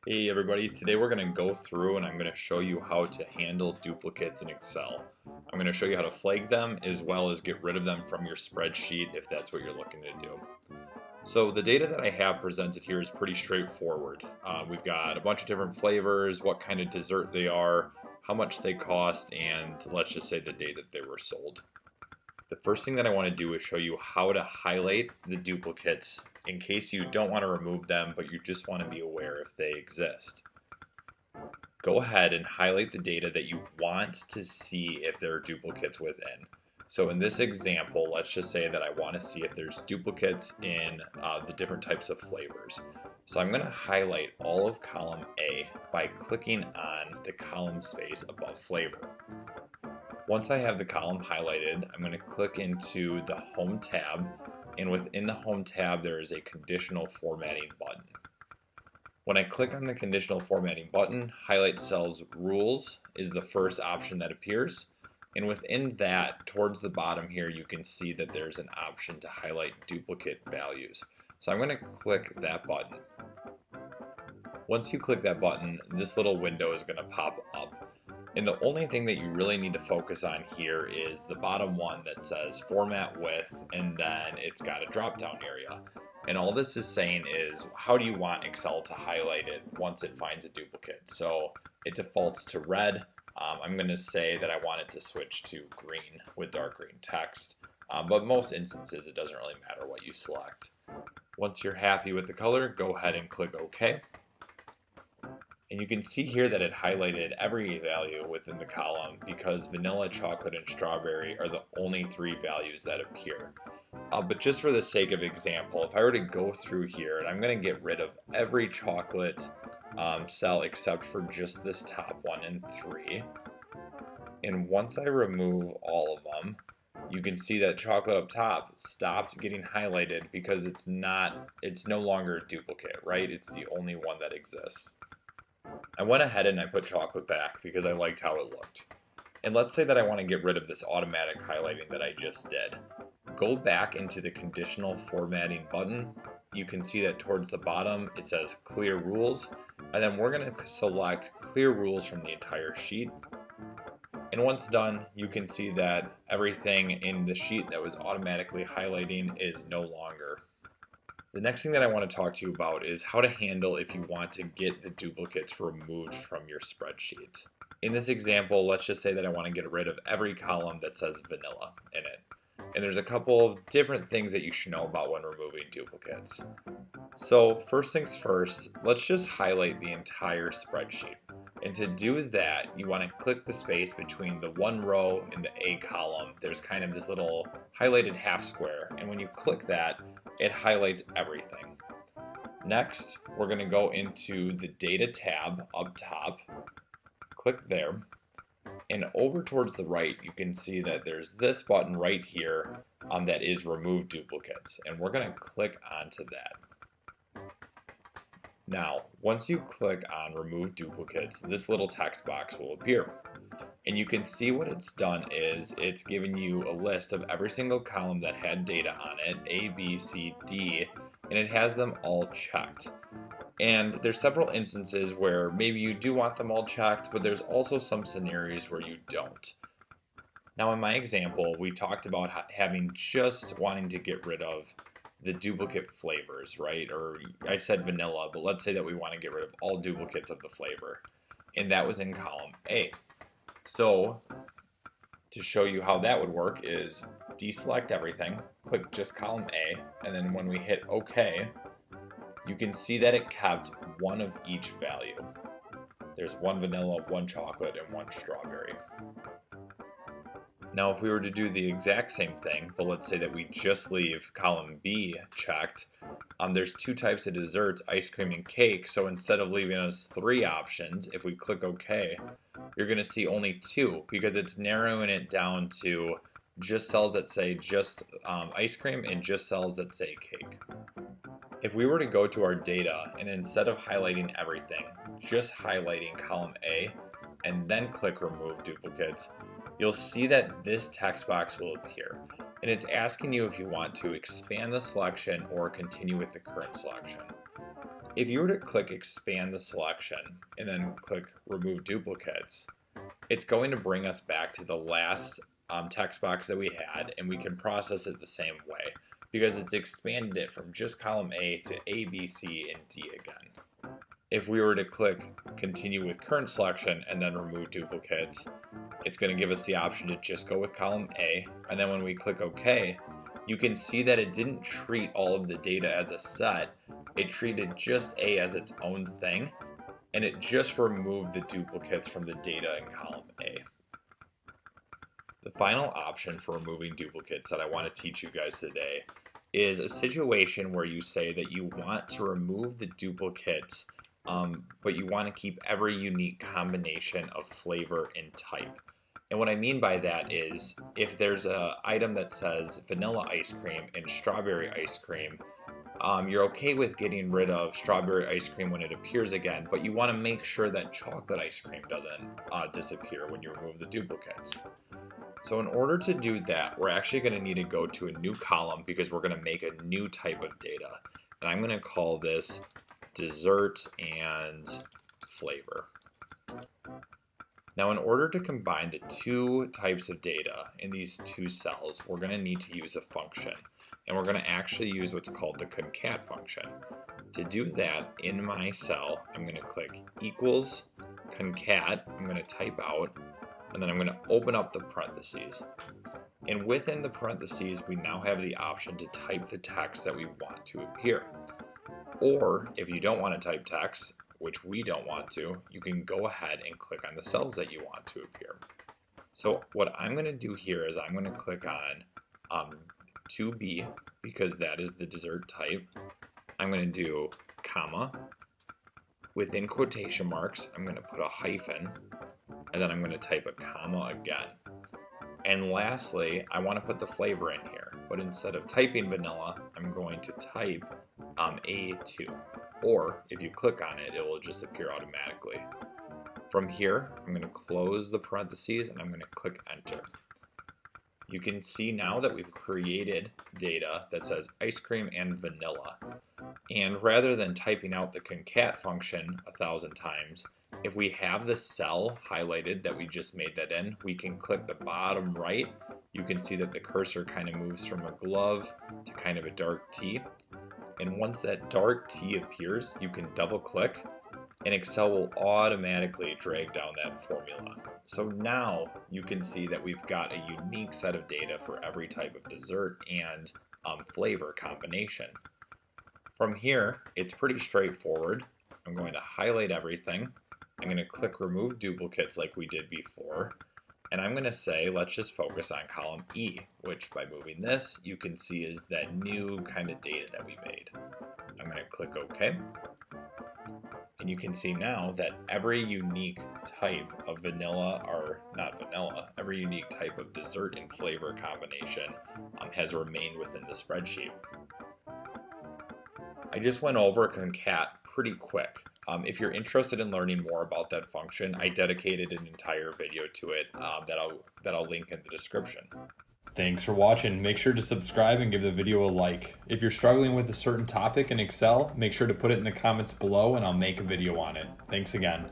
Hey everybody, today we're going to go through and I'm going to show you how to handle duplicates in Excel. I'm going to show you how to flag them as well as get rid of them from your spreadsheet if that's what you're looking to do. So the data that I have presented here is pretty straightforward. We've got a bunch of different flavors, what kind of dessert they are, how much they cost, and let's just say the day that they were sold. The first thing that I want to do is show you how to highlight the duplicates in case you don't want to remove them, but you just want to be aware if they exist. Go ahead and highlight the data that you want to see if there are duplicates within. So in this example, let's just say that I want to see if there's duplicates in the different types of flavors. So I'm going to highlight all of column A by clicking on the column space above flavor. Once I have the column highlighted, I'm going to click into the Home tab, and within the Home tab there is a conditional formatting button. When I click on the conditional formatting button, highlight cells rules is the first option that appears, and within that, towards the bottom here, you can see that there's an option to highlight duplicate values. So I'm going to click that button. Once you click that button, this little window is going to pop up. And the only thing that you really need to focus on here is the bottom one that says format with, and then it's got a drop down area. And all this is saying is, how do you want Excel to highlight it once it finds a duplicate? So it defaults to red. I'm going to say that I want it to switch to green with dark green text. But most instances, it doesn't really matter what you select. Once you're happy with the color, go ahead and click OK. And you can see here that it highlighted every value within the column because vanilla, chocolate, and strawberry are the only three values that appear. But just for the sake of example, if I were to go through here, and I'm going to get rid of every chocolate cell except for just this top 1 and 3. And once I remove all of them, you can see that chocolate up top stopped getting highlighted because it's no longer a duplicate, right? It's the only one that exists. I went ahead and I put chocolate back because I liked how it looked. And let's say that I want to get rid of this automatic highlighting that I just did. Go back into the conditional formatting button. You can see that towards the bottom it says clear rules, and then we're going to select clear rules from the entire sheet. And once done, you can see that everything in the sheet that was automatically highlighting is no longer. The next thing that I want to talk to you about is how to handle if you want to get the duplicates removed from your spreadsheet. In this example, let's just say that I want to get rid of every column that says vanilla in it. And there's a couple of different things that you should know about when removing duplicates. So first things first, let's just highlight the entire spreadsheet. And to do that, you want to click the space between the one row and the A column. There's kind of this little highlighted half square. And when you click that, it highlights everything. Next, we're going to go into the Data tab up top. Click there. And over towards the right, you can see that there's this button right here that is Remove Duplicates. And we're going to click onto that. Now, once you click on Remove Duplicates, this little text box will appear. And you can see what it's done is it's given you a list of every single column that had data on it, A, B, C, D, and it has them all checked. And there's several instances where maybe you do want them all checked, but there's also some scenarios where you don't. Now in my example, we talked about just wanting to get rid of the duplicate flavors, right? Or I said vanilla, but let's say that we want to get rid of all duplicates of the flavor. And that was in column A. So to show you how that would work is deselect everything, click just column A, and then when we hit OK, you can see that it kept one of each value. There's one vanilla, one chocolate, and one strawberry. Now if we were to do the exact same thing, but let's say that we just leave column B checked, there's two types of desserts, ice cream and cake, so instead of leaving us 3 options, if we click OK, you're going to see only 2 because it's narrowing it down to just cells that say just ice cream and just cells that say cake. If we were to go to our data and instead of highlighting everything, just highlighting column A and then click Remove Duplicates, you'll see that this text box will appear. And it's asking you if you want to expand the selection or continue with the current selection. If you were to click expand the selection and then click remove duplicates, it's going to bring us back to the last text box that we had, and we can process it the same way because it's expanded it from just column A to A, B, C, and D again. If we were to click continue with current selection and then remove duplicates, it's going to give us the option to just go with column A, and then when we click OK, you can see that it didn't treat all of the data as a set, it treated just A as its own thing, and it just removed the duplicates from the data in column A. The final option for removing duplicates that I want to teach you guys today is a situation where you say that you want to remove the duplicates, but you want to keep every unique combination of flavor and type. And what I mean by that is if there's an item that says vanilla ice cream and strawberry ice cream, you're okay with getting rid of strawberry ice cream when it appears again, but you want to make sure that chocolate ice cream doesn't disappear when you remove the duplicates. So in order to do that, we're actually going to need to go to a new column because we're going to make a new type of data. And I'm going to call this dessert and flavor. Now in order to combine the two types of data in these two cells, we're going to need to use a function. And we're going to actually use what's called the concat function. To do that, in my cell, I'm going to click equals concat, I'm going to type out, and then I'm going to open up the parentheses. And within the parentheses, we now have the option to type the text that we want to appear. Or if you don't want to type text, which we don't want to, you can go ahead and click on the cells that you want to appear. So what I'm going to do here is I'm going to click on 2B because that is the dessert type. I'm going to do comma. Within quotation marks, I'm going to put a hyphen, and then I'm going to type a comma again. And lastly, I want to put the flavor in here, but instead of typing vanilla, I'm going to type A2. Or if you click on it, it will just appear automatically. From here, I'm going to close the parentheses and I'm going to click enter. You can see now that we've created data that says ice cream and vanilla. And rather than typing out the concat function 1,000 times, if we have the cell highlighted that we just made that in, we can click the bottom right. You can see that the cursor kind of moves from a glove to kind of a dark T. And once that dark T appears, you can double click and Excel will automatically drag down that formula. So now you can see that we've got a unique set of data for every type of dessert and flavor combination. From here, it's pretty straightforward. I'm going to highlight everything. I'm going to click remove duplicates like we did before. And I'm going to say, let's just focus on column E, which by moving this, you can see is that new kind of data that we made. I'm going to click OK. And you can see now that every unique type of vanilla, or not vanilla, every unique type of dessert and flavor combination has remained within the spreadsheet. I just went over concat pretty quick. If you're interested in learning more about that function, I dedicated an entire video to it that I'll link in the description. Thanks for watching. Make sure to subscribe and give the video a like. If you're struggling with a certain topic in Excel, make sure to put it in the comments below and I'll make a video on it. Thanks again.